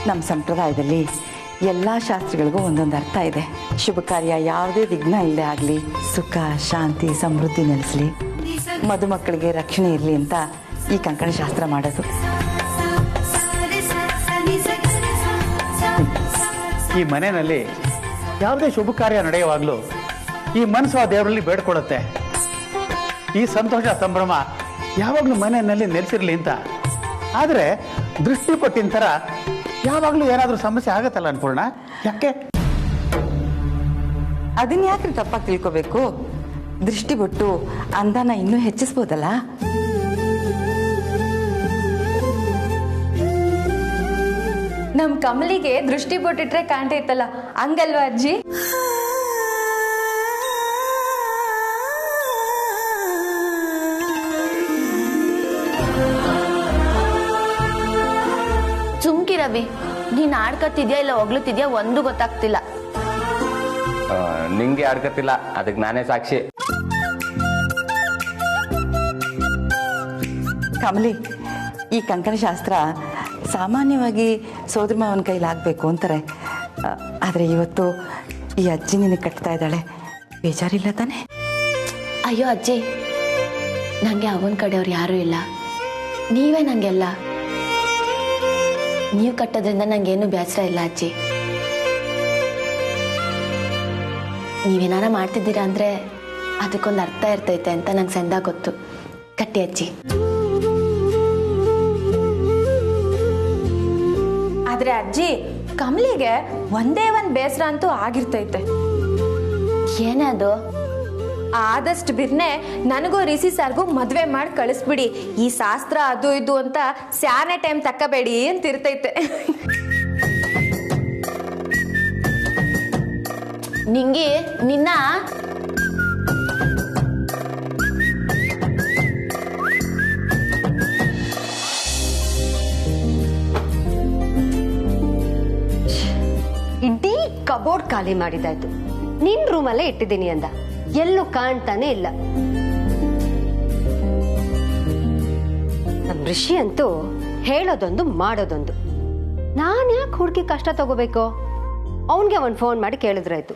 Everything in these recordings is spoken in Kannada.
ನಮ್ಮ ಸಂಪ್ರದಾಯದಲ್ಲಿ ಎಲ್ಲ ಶಾಸ್ತ್ರಗಳಿಗೂ ಒಂದೊಂದು ಅರ್ಥ ಇದೆ. ಶುಭ ಕಾರ್ಯ ಯಾವುದೇ ವಿಘ್ನ ಇಲ್ಲದೆ ಆಗಲಿ, ಸುಖ ಶಾಂತಿ ಸಮೃದ್ಧಿ ನೆಲೆಸಲಿ, ಮದುಮಕ್ಕಳಿಗೆ ರಕ್ಷಣೆ ಇರಲಿ ಅಂತ ಈ ಕಂಕಣ ಶಾಸ್ತ್ರ ಮಾಡೋದು. ಈ ಮನೆಯಲ್ಲಿ ಯಾವುದೇ ಶುಭ ಕಾರ್ಯ ನಡೆಯುವಾಗಲೂ ಈ ಮನಸ್ಸು ಆ ದೇವರಲ್ಲಿ ಬೇಡ್ಕೊಳ್ಳುತ್ತೆ. ಈ ಸಂತೋಷ ಸಂಭ್ರಮ ಯಾವಾಗಲೂ ಮನೆಯಲ್ಲಿ ನೆಲೆಸಿರ್ಲಿ ಅಂತ. ಆದರೆ ದೃಷ್ಟಿ ಕೊಟ್ಟಿನ ಥರ ಯಾವಾಗಲೂ ಏನಾದರೂ ಸಮಸ್ಯೆ ಆಗತ್ತಲ್ಲ ಅನ್ಪೂರ್ಣ, ಯಾಕೆ? ಅದನ್ನ ಯಾಕ್ರಿ ತಪ್ಪಾಗಿ ತಿಳ್ಕೋಬೇಕು? ದೃಷ್ಟಿ ಬಿಟ್ಟು ಅಂದಾನ ಇನ್ನೂ ಹೆಚ್ಚಿಸ್ಬೋದಲ್ಲ. ನಮ್ ಕಮಲಿಗೆ ದೃಷ್ಟಿ ಬಿಟ್ಟಿಟ್ರೆ ಕಾಣ್ತೈತಲ್ಲ, ಹಂಗಲ್ವಾ ಅಜ್ಜಿ? ಚುಮ್ಕಿ ರವಿ, ನೀನ್ ಆಡ್ಕತ್ತಿದ್ಯಾ ಇಲ್ಲ ಹೊಗ್ಲುತ್ತಿದ್ಯಾ ಒಂದು ಗೊತ್ತಾಗ್ತಿಲ್ಲ. ನಿಂಗೆ ಆಡ್ಕತ್ತಿಲ್ಲ, ಅದಕ್ಕೆ ನಾನೇ ಸಾಕ್ಷಿ. ಕಮಲಿ, ಈ ಕಂಕಣ ಶಾಸ್ತ್ರ ಸಾಮಾನ್ಯವಾಗಿ ಸೋದರ ಮಾವನ ಕೈಲಾಗಬೇಕು ಅಂತಾರೆ. ಆದರೆ ಇವತ್ತು ಈ ಅಜ್ಜಿ ನಿನಗೆ ಕಟ್ತಾ ಇದ್ದಾಳೆ, ಬೇಜಾರಿಲ್ಲ ತಾನೆ? ಅಯ್ಯೋ ಅಜ್ಜಿ, ನಂಗೆ ಅವನ ಕಡೆಯವ್ರು ಯಾರೂ ಇಲ್ಲ, ನೀವೇ ನಂಗೆಲ್ಲ. ನೀವು ಕಟ್ಟೋದ್ರಿಂದ ನಂಗೇನು ಬೇಸರ ಇಲ್ಲ ಅಜ್ಜಿ. ನೀವೇನಾರ ಮಾಡ್ತಿದ್ದೀರಾ ಅಂದ್ರೆ ಅದಕ್ಕೊಂದು ಅರ್ಥ ಇರ್ತೈತೆ ಅಂತ ನಂಗೆ ಸಂದ ಗೊತ್ತು. ಕಟ್ಟಿ ಅಜ್ಜಿ. ಆದ್ರೆ ಅಜ್ಜಿ, ಕಮಲಿಗೆ ಒಂದೇ ಒಂದ್ ಬೇಸರ ಅಂತೂ ಆಗಿರ್ತೈತೆ. ಏನೇ ಅದು? ಆದಷ್ಟು ಬಿರ್ನೆ ನನಗೂ ರಿಸಿ ಸಾರ್ಗೂ ಮದ್ವೆ ಮಾಡಿ ಕಳಿಸ್ಬಿಡಿ. ಈ ಶಾಸ್ತ್ರ ಅದು ಇದು ಅಂತ ಸ್ಯಾನೆ ಟೈಮ್ ತಕ್ಕಬೇಡಿ ಅಂತ ಇರ್ತೈತೆ. ನಿಂಗೆ ನಿನ್ನ ಇಡೀ ಕಬೋರ್ಡ್ ಖಾಲಿ ಮಾಡಿದಾಯ್ತು. ನಿನ್ ರೂಮಲ್ಲೇ ಇಟ್ಟಿದ್ದೀನಿ ಅಂದ, ಎಲ್ಲೂ ಕಾಣ್ತಾನೆ ಇಲ್ಲ. ನಮ್ ಋಷಿ ಅಂತೂ ಹೇಳೋದೊಂದು ಮಾಡೋದೊಂದು. ನಾನ್ ಯಾಕೆ ಹುಡುಕಿ ಕಷ್ಟ ತಗೋಬೇಕು? ಅವನ್ಗೆ ಅವನ್ ಫೋನ್ ಮಾಡಿ ಕೇಳಿದ್ರಾಯ್ತು.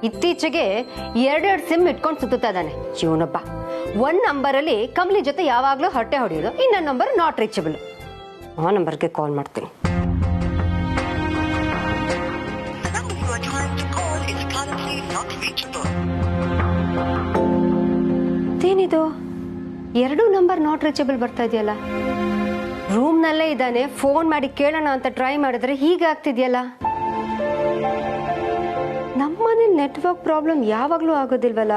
ಇತ್ತೀಚೆಗೆ ಎರಡೆರಡು ಸಿಮ್ ಇಟ್ಕೊಂಡು ಸುತ್ತಾ ಇದ್ದಾನೆ ಇವನೊಬ್ಬ. ಒಂದ್ ನಂಬರಲ್ಲಿ ಕಮಲಿ ಜೊತೆ ಯಾವಾಗ್ಲೂ ಹೊಟ್ಟೆ ಹೊಡೆಯೋದು, ಇನ್ನೊಂದು ನಂಬರ್ ನಾಟ್ ರೀಚಬಲ್. ಆ ನಂಬರ್ಗೆ ಕಾಲ್ ಮಾಡ್ತೀನಿ. ಏನಿದು, ಎರಡು ನಂಬರ್ ನಾಟ್ ರೀಚಬಲ್ ಬರ್ತಾ ಇದೆಯಲ್ಲ? ರೂಮ್ನಲ್ಲೇ ಇದ್ದಾನೆ, ಫೋನ್ ಮಾಡಿ ಕೇಳೋಣ ಅಂತ ಟ್ರೈ ಮಾಡಿದ್ರೆ ಹೀಗೆ ಆಗ್ತಿದ್ಯಲ್ಲ. ನಮ್ಮನೆ ನೆಟ್ವರ್ಕ್ ಪ್ರಾಬ್ಲಮ್ ಯಾವಾಗ್ಲೂ ಆಗೋದಿಲ್ವಲ್ಲ.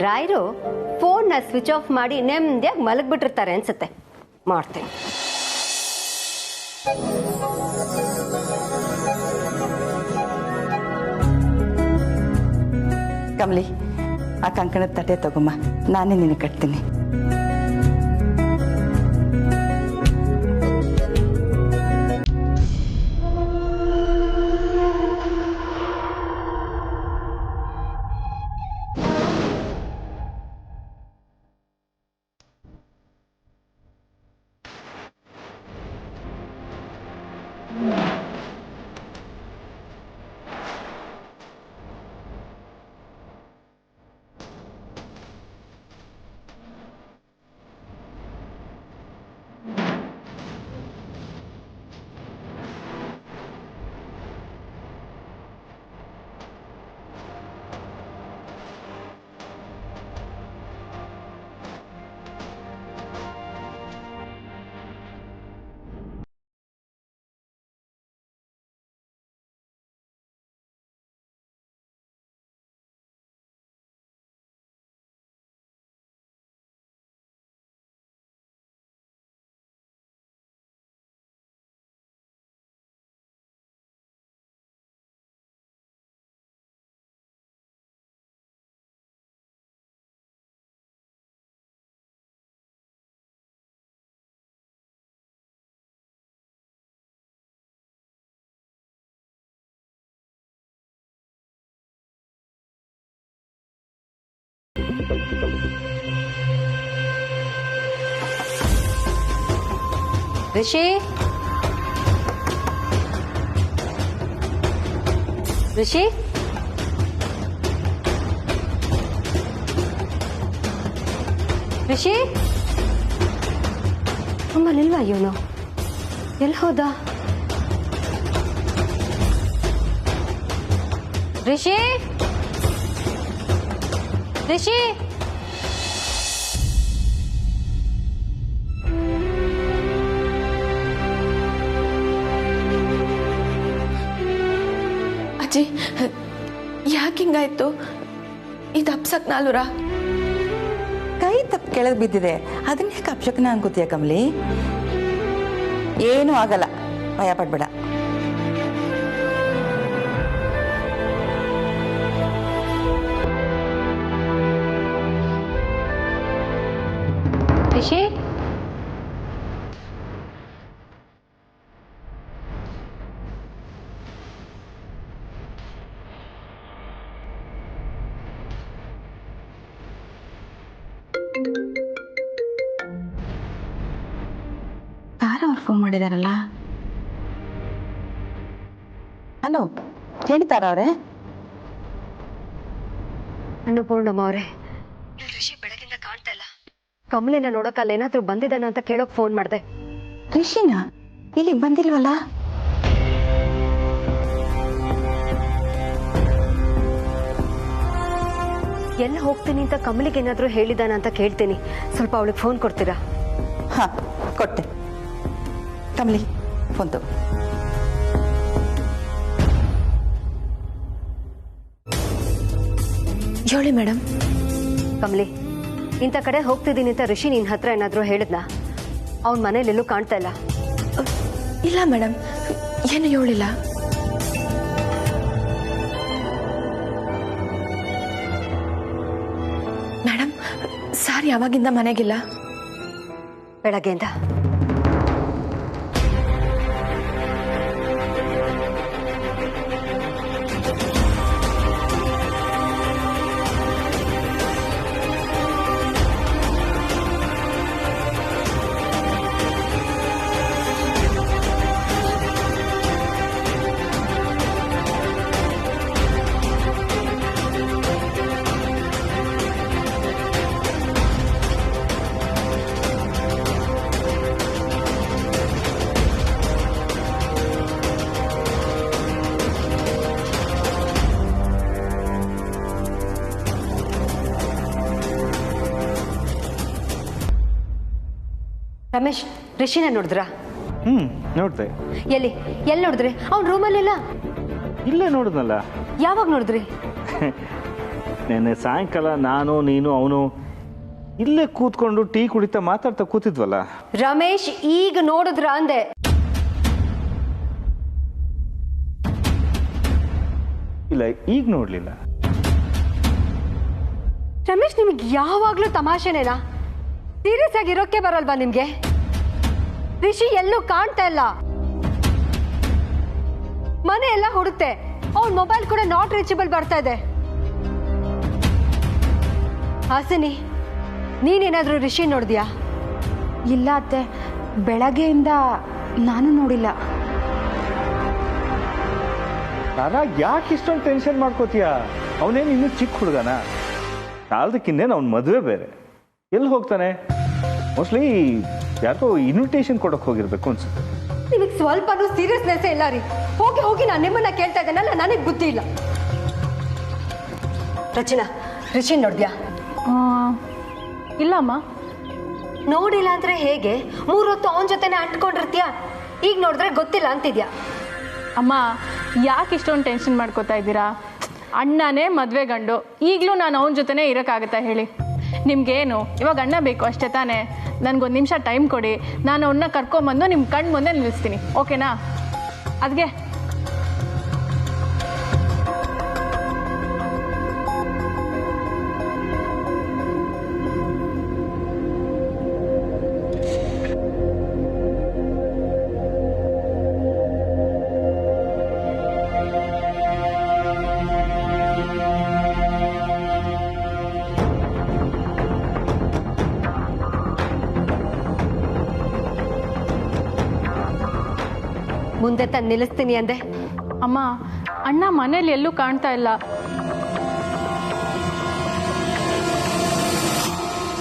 ರಾಯರು ಫೋನ್ ನ ಸ್ವಿಚ್ ಆಫ್ ಮಾಡಿ ನೆಮ್ಮದಿಯಾಗಿ ಮಲಗ್ಬಿಟ್ಟಿರ್ತಾರೆ ಅನ್ಸುತ್ತೆ. ಮಾಡ್ತೀನಿ. ಕಮಲಿ, ಆ ಕಂಕಣದ ತಟ್ಟೆ ತಗೊಮ್ಮ, ನಾನೇ ನಿನಗೆ ಕಟ್ತೀನಿ. ರಿಷಿ ರಿಷಿ ರಿಷಿ ನಮ್ಮಲ್ಲಿಲ್ವಾ ಇವನು ಎಲ್ಲಿ ಹೋದ ರಿಷಿ ರಿಷಿ ಅಜ್ಜಿ ಯಾಕೆ ಹಿಂಗಾಯ್ತು ಇದು ಅಪ್ಸಕ್ ನಾಲ್ವರ ಕೈ ತಪ್ಪು ಕೆಳಗೆ ಬಿದ್ದಿದೆ ಅದನ್ನ ಯಾಕೆ ಅಪ್ಶಕನ ಅನ್ಕೋತೀಯ ಕಮಲಿ ಏನೂ ಆಗಲ್ಲ ಭಯ ಪಡ್ಬೇಡ ರಿಷಿ ತಾರವ್ರು ಫೋನ್ ಮಾಡಿದಾರಲ್ಲ ಹಲೋ ಹೇಳಿ ತಾರವ್ರೆ ಅನ್ನಪೂರ್ಣಮ್ಮ ಅವರೇ ರಿಷಿ ಬೆಳಗಿಂದ ಕಾಣ್ತಾ ಇಲ್ಲ ಕಮಲಿನ ನೋಡೋಕಲ್ಲ ಏನಾದ್ರೂ ಬಂದಿದ್ದಾನ ಅಂತ ಕೇಳೋಕ್ ಫೋನ್ ಮಾಡಿದೆ ರಿಷಿನಾ ಇಲ್ಲಿಗೆ ಬಂದಿಲ್ವಲ್ಲ ಎಲ್ಲ ಹೋಗ್ತೀನಿ ಅಂತ ಕಮಲಿಗೆ ಏನಾದ್ರೂ ಹೇಳಿದಾನ ಅಂತ ಕೇಳ್ತೀನಿ ಸ್ವಲ್ಪ ಅವಳಿಗೆ ಫೋನ್ ಕೊಡ್ತೀರಾ ಹಾ ಕೊಟ್ಟೆ ಕಮಲಿ ಫೋನ್ ತಗೋ ಹೇಳಿ ಮೇಡಮ್ ಕಮಲಿ ಇಂಥ ಕಡೆ ಹೋಗ್ತಿದ್ದೀನಿ ಅಂತ ರಿಷಿ ನಿನ್ನ ಹತ್ರ ಏನಾದ್ರೂ ಹೇಳಿದ್ನಾ ಅವ್ನ ಮನೇಲೆಲ್ಲೂ ಕಾಣ್ತಾ ಇಲ್ಲ ಇಲ್ಲ ಮೇಡಮ್ ಏನು ಹೇಳಿಲ್ಲ ಮೇಡಮ್ ಸಾರ್ ಯಾವಾಗಿಂದ ಮನೆಗಿಲ್ಲ ಬೆಳಗ್ಗೆಯಿಂದ ರಮೇಶ್ ರಿಷಿನ ನೋಡಿದ್ರಾ ನೋಡ್ದೆ. ಎಲ್ಲಿ ನೋಡಿದ್ರಿ ಅವ್ನ ರೂಮಲ್ಲಿಲ್ಲ ಇಲ್ಲೇ ನೋಡಿದ್ನಲ್ಲ. ಯಾವಾಗ ನೋಡಿದ್ರಿ ನೆನ್ನೆ ಸಾಯಂಕಾಲ ನಾನು ನೀನು ಅವನು ಇಲ್ಲೇ ಕೂತ್ಕೊಂಡು ಟೀ ಕುಡಿತಾ ಮಾತಾಡ್ತಾ ಕೂತಿದ್ವಲ್ಲ. ರಮೇಶ್ ಈಗ ನೋಡಿದ್ರ ಅಂದೆ. ಇಲ್ಲ ಈಗ ನೋಡ್ಲಿಲ್ಲ. ರಮೇಶ್ ನಿಮ್ಗೆ ಯಾವಾಗ್ಲೂ ತಮಾಷೆನೇನಾ? ಸೀರಿಯಸ್ ಆಗಿ ಇರೋಕೆ ಬರಲ್ವಾ ನಿಮ್ಗೆ? ರಿಷಿ ಎಲ್ಲೂ ಕಾಣ್ತಾ ಇಲ್ಲ. ಮನೆ ಎಲ್ಲ ಹುಡುಕ್ತೆ, ಅವ್ನ ಮೊಬೈಲ್ ಕೂಡ ನಾಟ್ ರೀಚಬಲ್ ಬರ್ತಾ ಇದೆ. ಹಾಸಿನಿ, ನೀನೇನಾದ್ರೂ ರಿಷಿ ನೋಡಿದ್ಯಾ? ಇಲ್ಲ ಅತ್ತೆ, ಬೆಳಗ್ಗೆಯಿಂದ ನಾನು ನೋಡಿಲ್ಲ. ನಾನಾ ಯಾಕೆ ಇಷ್ಟೊಂದು ಟೆನ್ಷನ್ ಮಾಡ್ಕೋತೀಯ? ಅವನೇನು ಇನ್ನೂ ಚಿಕ್ಕ ಹುಡುಗನ? ಸಾಲದಕ್ಕಿಂದೇನು ಅವ್ನ ಮದುವೆ ಬೇರೆ. ಎಲ್ಲಿ ಹೋಗ್ತಾನೆ? ಮೋಸ್ಟ್ಲಿ ಯಾಕೋ ಇನ್ವಿಟೇಷನ್ ಕೊಡೋಕೆ ಹೋಗಿರ್ಬೇಕು ಅನ್ಸುತ್ತೆ. ನಿಮಗೆ ಸ್ವಲ್ಪನೂ ಸೀರಿಯಸ್ನೆಸ್ ಇಲ್ಲ ರೀ. ಹೋಗಿ ಹೋಗಿ ನಾನು ನಿಮ್ಮನ್ನ ಕೇಳ್ತಾ ಇದ್ದೇನಲ್ಲ, ನನಗೆ ಬುದ್ಧಿ ಇಲ್ಲ. ರಚನಾ, ರಿಷಿ ನೋಡಿದ್ಯಾ? ಇಲ್ಲಮ್ಮ. ನೋಡಿಲ್ಲ ಅಂದ್ರೆ ಹೇಗೆ? 3 ಹೊತ್ತು ಅವನ ಜೊತೆನೆ ಅಂಟ್ಕೊಂಡಿರ್ತೀಯ, ಈಗ ನೋಡಿದ್ರೆ ಗೊತ್ತಿಲ್ಲ ಅಂತಿದ್ಯಾ? ಅಮ್ಮ, ಯಾಕೆ ಇಷ್ಟೊಂದು ಟೆನ್ಷನ್ ಮಾಡ್ಕೋತಾ ಇದ್ದೀರಾ? ಅಣ್ಣನೇ ಮದುವೆ ಗಂಡು, ಈಗಲೂ ನಾನು ಅವನ ಜೊತೆನೇ ಇರೋಕ್ಕಾಗತ್ತಾ ಹೇಳಿ? ನಿಮ್ಗೇನು ಇವಾಗ ಅಣ್ಣ ಬೇಕು ಅಷ್ಟೇ ತಾನೇ? ನನಗೊಂದು ನಿಮಿಷ ಟೈಮ್ ಕೊಡಿ, ನಾನು ಅವನ್ನ ಕರ್ಕೊಂಬಂದು ನಿಮ್ಮ ಕಣ್ಣು ಮುಂದೆ ನಿಲ್ಲಿಸ್ತೀನಿ, ಓಕೆನಾ? ಅದಕ್ಕೆ ಮುಂದೆ ತಂದು ನಿಲ್ಲಿಸ್ತೀನಿ ಅಂದೆ. ಅಮ್ಮ, ಅಣ್ಣ ಮನೇಲಿ ಎಲ್ಲೂ ಕಾಣ್ತಾ ಇಲ್ಲ.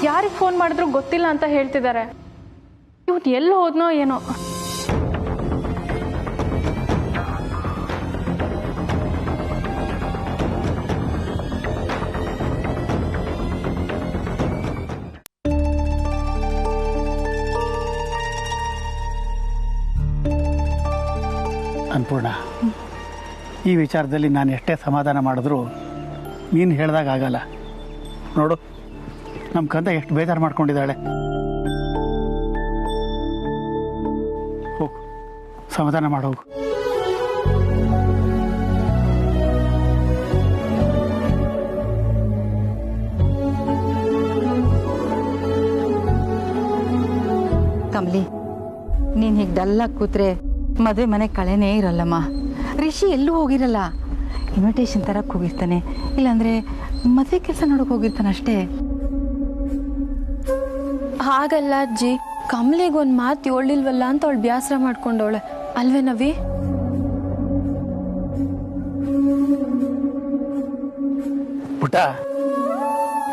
ಯಾರಿಗೆ ಫೋನ್ ಮಾಡಿದ್ರು ಗೊತ್ತಿಲ್ಲ ಅಂತ ಹೇಳ್ತಿದ್ದಾರೆ. ಇವತ್ತು ಎಲ್ಲಿ ಹೋದ್ನೋ ಏನೋ. ಅನ್ಪೂರ್ಣ, ಈ ವಿಚಾರದಲ್ಲಿ ನಾನು ಎಷ್ಟೇ ಸಮಾಧಾನ ಮಾಡಿದ್ರೂ ನೀನು ಹೇಳ್ದಾಗ ಆಗಲ್ಲ. ನೋಡು, ನಮ್ಮ ಕಂದ ಎಷ್ಟು ಬೇಜಾರು ಮಾಡ್ಕೊಂಡಿದ್ದಾಳೆ. ಹೋಗು, ಸಮಾಧಾನ ಮಾಡೋಗು. ಕಮಲಿ, ನೀನು ಹೀಗೆ ಡಲ್ಲಾಗಿ ಕೂತ್ರೆ ಮದುವೆ ಮನೆ ಕಳೆನೇ ಇರಲ್ಲಮ್ಮ. ರಿಷಿ ಎಲ್ಲೂ ಹೋಗಿರಲ್ಲ. ಇನ್ವಿಟೇಷನ್ ತರಕ್ಕೆ ಹೋಗಿರ್ತಾನೆ, ಇಲ್ಲಾಂದರೆ ಮದುವೆ ಕೆಲಸ ನೋಡೋಕೆ ಹೋಗಿರ್ತಾನೆ ಅಷ್ಟೇ. ಹಾಗಲ್ಲ ಅಜ್ಜಿ, ಕಮಲಿಗೆ ಒಂದು ಮಾತು ಹೇಳಿಲ್ವಲ್ಲ ಅಂತ ಅವಳು ಬೇಸರ ಮಾಡ್ಕೊಂಡವಳೆ ಅಲ್ವೇ ನವಿ? ಪುಟ,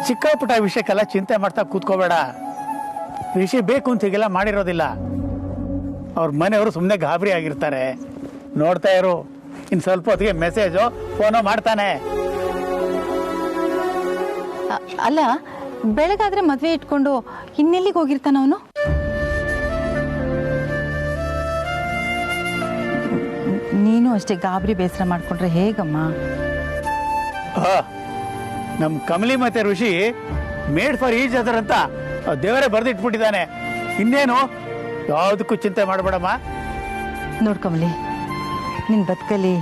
ಚಿಕ್ಕ ಪುಟ ವಿಷಯಕ್ಕೆಲ್ಲ ಚಿಂತೆ ಮಾಡ್ತಾ ಕೂತ್ಕೋಬೇಡ. ರಿಷಿ ಬೇಕು ಅಂತ ಹೀಗೆಲ್ಲ ಮಾಡಿರೋದಿಲ್ಲ. ಅವ್ರ ಮನೆಯವರು ಸುಮ್ಮನೆ ಗಾಬರಿ ಆಗಿರ್ತಾರೆ. ನೋಡ್ತಾ ಇರು, ಇನ್ನು ಸ್ವಲ್ಪ ಹೊತ್ತಿಗೆ ಮೆಸೇಜು ಫೋನೋ ಮಾಡ್ತಾನೆ. ಅಲ್ಲ, ಬೆಳಗಾದ್ರೆ ಮದುವೆ ಇಟ್ಕೊಂಡು ಇನ್ನೆಲ್ಲಿಗೆ ಹೋಗಿರ್ತಾನ ಅವನು? ನೀನು ಅಷ್ಟೇ ಗಾಬರಿ ಬೇಸರ ಮಾಡ್ಕೊಂಡ್ರೆ ಹೇಗಮ್ಮ? ನಮ್ಮ ಕಮಲಿ ಮತ್ತೆ ಋಷಿ ಮೇಡ್ ಫಾರ್ ಈಚ್ ಅದರ್ ಅಂತ ದೇವರೇ ಬರೆದಿಟ್ಬಿಟ್ಟಿದ್ದಾನೆ. ಇನ್ನೇನು, ಯಾವುದಕ್ಕೂ ಚಿಂತೆ ಮಾಡಬೇಡಮ್ಮ. ನೋಡ್ ಕಮಲಿ, ನಿನ್ನ ಬದುಕಲ್ಲಿ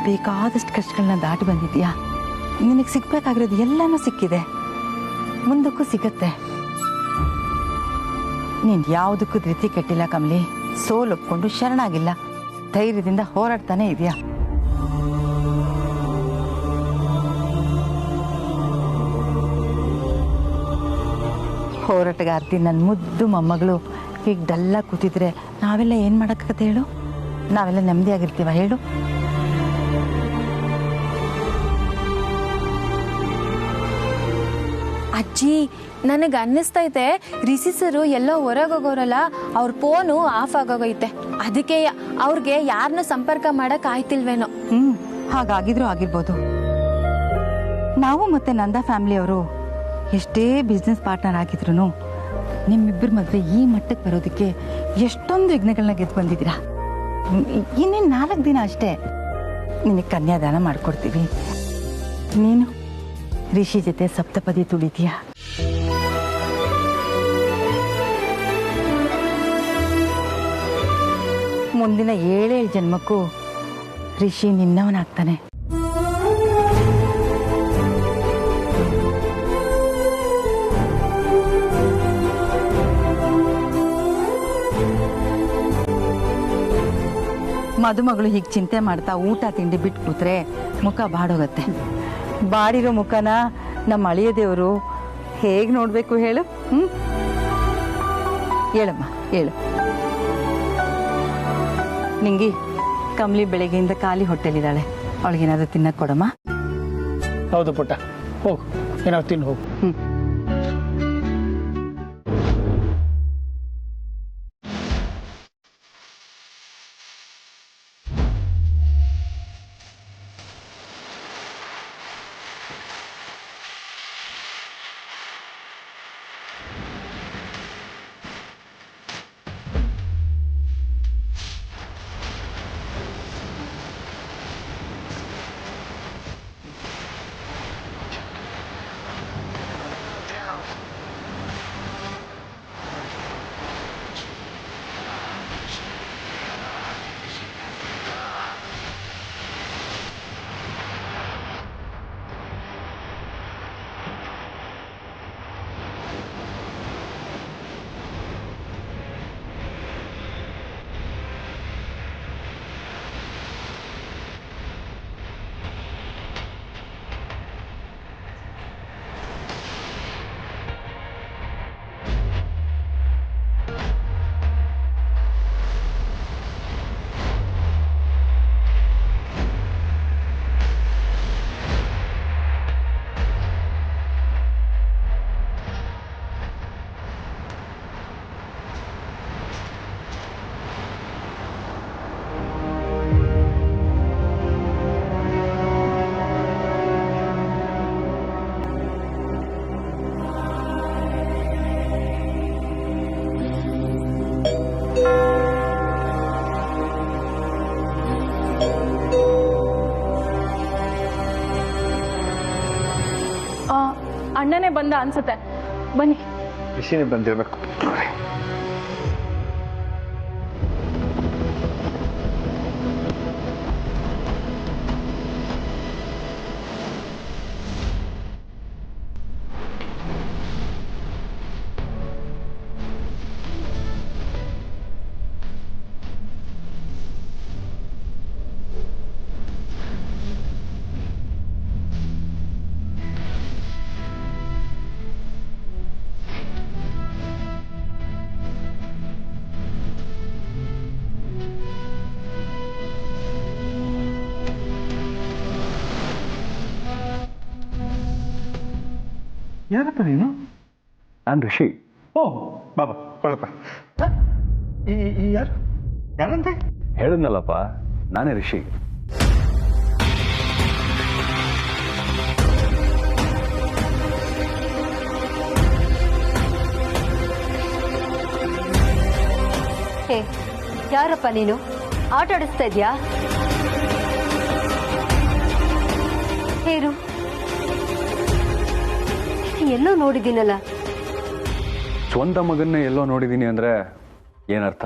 ಬೇಕಾದಷ್ಟು ಕಷ್ಟಗಳನ್ನ ದಾಟಿ ಬಂದಿದ್ಯಾ. ನಿನಗೆ ಸಿಗ್ಬೇಕಾಗಿರೋದು ಎಲ್ಲನೂ ಸಿಕ್ಕಿದೆ, ಮುಂದಕ್ಕೂ ಸಿಗತ್ತೆ. ನೀನು ಯಾವುದಕ್ಕೂ ಧೃತಿ ಕೆಟ್ಟಿಲ್ಲ ಕಮಲಿ. ಸೋಲೊಪ್ಕೊಂಡು ಶರಣಾಗಿಲ್ಲ, ಧೈರ್ಯದಿಂದ ಹೋರಾಡ್ತಾನೆ ಇದೆಯಾ. ಹೋರಾಟಗಾರ್ತಿ ನನ್ನ ಮುದ್ದು ಮೊಮ್ಮಗಳು ಹೀಗೆ ಡಲ್ಲ ಕೂತಿದ್ರೆ ನಾವೆಲ್ಲ ಏನು ಮಾಡೋಕ್ಕಾಗತ್ತೆ ಹೇಳು? ನಾವೆಲ್ಲ ನೆಮ್ಮದಿಯಾಗಿರ್ತೀವ ಹೇಳು? ಅಜ್ಜಿ, ನನಗೆ ಅನ್ನಿಸ್ತೈತೆ ರಿಷಿ ಸರು ಎಲ್ಲ ಹೊರಗೋಗೋರಲ್ಲ, ಅವ್ರ ಫೋನು ಆಫ್ ಆಗೋಗೈತೆ. ಅದಕ್ಕೆ ಅವ್ರಿಗೆ ಯಾರನ್ನ ಸಂಪರ್ಕ ಮಾಡಕ್ ಆಯ್ತಿಲ್ವೇನೋ. ಹಾಗಾಗಿದ್ರು ಆಗಿರ್ಬೋದು. ನಾವು ಮತ್ತೆ ನಂದಾ ಫ್ಯಾಮಿಲಿಯವರು ಎಷ್ಟೇ ಬಿಸ್ನೆಸ್ ಪಾರ್ಟ್ನರ್ ಆಗಿದ್ರು ನಿಮ್ಮಿಬ್ಬರ ಮದುವೆ ಈ ಮಟ್ಟಕ್ಕೆ ಬರೋದಕ್ಕೆ ಎಷ್ಟೊಂದು ವಿಘ್ನಗಳನ್ನ ಗೆದ್ದು ಬಂದಿದ್ದೀರಾ. ಇನ್ನೇನು 4 ದಿನ ಅಷ್ಟೇ, ನಿನಗೆ ಕನ್ಯಾದಾನ ಮಾಡಿಕೊಡ್ತೀವಿ. ನೀನು ರಿಷಿ ಜೊತೆ ಸಪ್ತಪದಿ ತುಳಿತೀಯ. ಮುಂದಿನ 7 ಜನ್ಮಕ್ಕೂ ರಿಷಿ ನಿನ್ನವನಾಗ್ತಾನೆ. ಮದುಮಗಳು ಹೀಗೆ ಚಿಂತೆ ಮಾಡ್ತಾ ಊಟ ತಿಂಡಿ ಬಿಟ್ಟು ಕೂತ್ರೆ ಮುಖ ಬಾಡೋಗತ್ತೆ. ಬಾಡಿರೋ ಮುಖನ ನಮ್ಮ ಅಳಿಯ ದೇವರು ಹೇಗೆ ನೋಡ್ಬೇಕು ಹೇಳು? ಹೇಳಮ್ಮ, ಹೇಳು. ನಿಂಗಿ, ಕಮಲಿ ಬೆಳಗ್ಗೆಯಿಂದ ಖಾಲಿ ಹೊಟ್ಟೆಲಿದ್ದಾಳೆ, ಅವಳಿಗೇನಾದ್ರೂ ತಿನ್ನಕ್ ಕೊಡಮ್ಮ. ಹೌದು ಪುಟ್ಟ, ಹೋಗು, ಏನಾದ್ರು ತಿನ್ನು ಹೋಗು. ಬಂದ ಅನ್ಸುತ್ತೆ. ಬನ್ನಿ. ರಿಷಿನೇ ಬಂದಿರಬೇಕು. ಯಾರಪ್ಪ ನೀನು? ನಾನು ಋಷಿ. ಓ ಬಾಬಾ ಕೊಳಪ್ಪ. ಯಾರು ಯಾರಂತೆ? ಹೇಳಿದ್ನಲ್ಲಪ್ಪ, ನಾನೇ ಋಷಿ. ಹೇ, ಯಾರಪ್ಪ ನೀನು? ಆಟ ಆಡಿಸ್ತಾ ಇದ್ಯಾ? ಹೇರು, ಎಲ್ಲೋ ನೋಡಿದ್ದೀನಲ್ಲ. ಸ್ವಂತ ಮಗನ್ನೇ ಎಲ್ಲೋ ನೋಡಿದ್ದೀನಿ ಅಂದ್ರೆ ಏನರ್ಥ?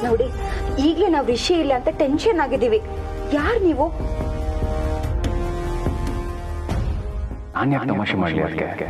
ನೋಡಿ, ಈಗಲೇ ನಾವು ಋಷಿ ಇಲ್ಲ ಅಂತ ಟೆನ್ಷನ್ ಆಗಿದ್ದೀವಿ. ಯಾರು ನೀವು? ನಾನು ಯಾಕೆ ತಮಾಷೆ ಮಾಡಲಿ ಅದಕ್ಕೆ?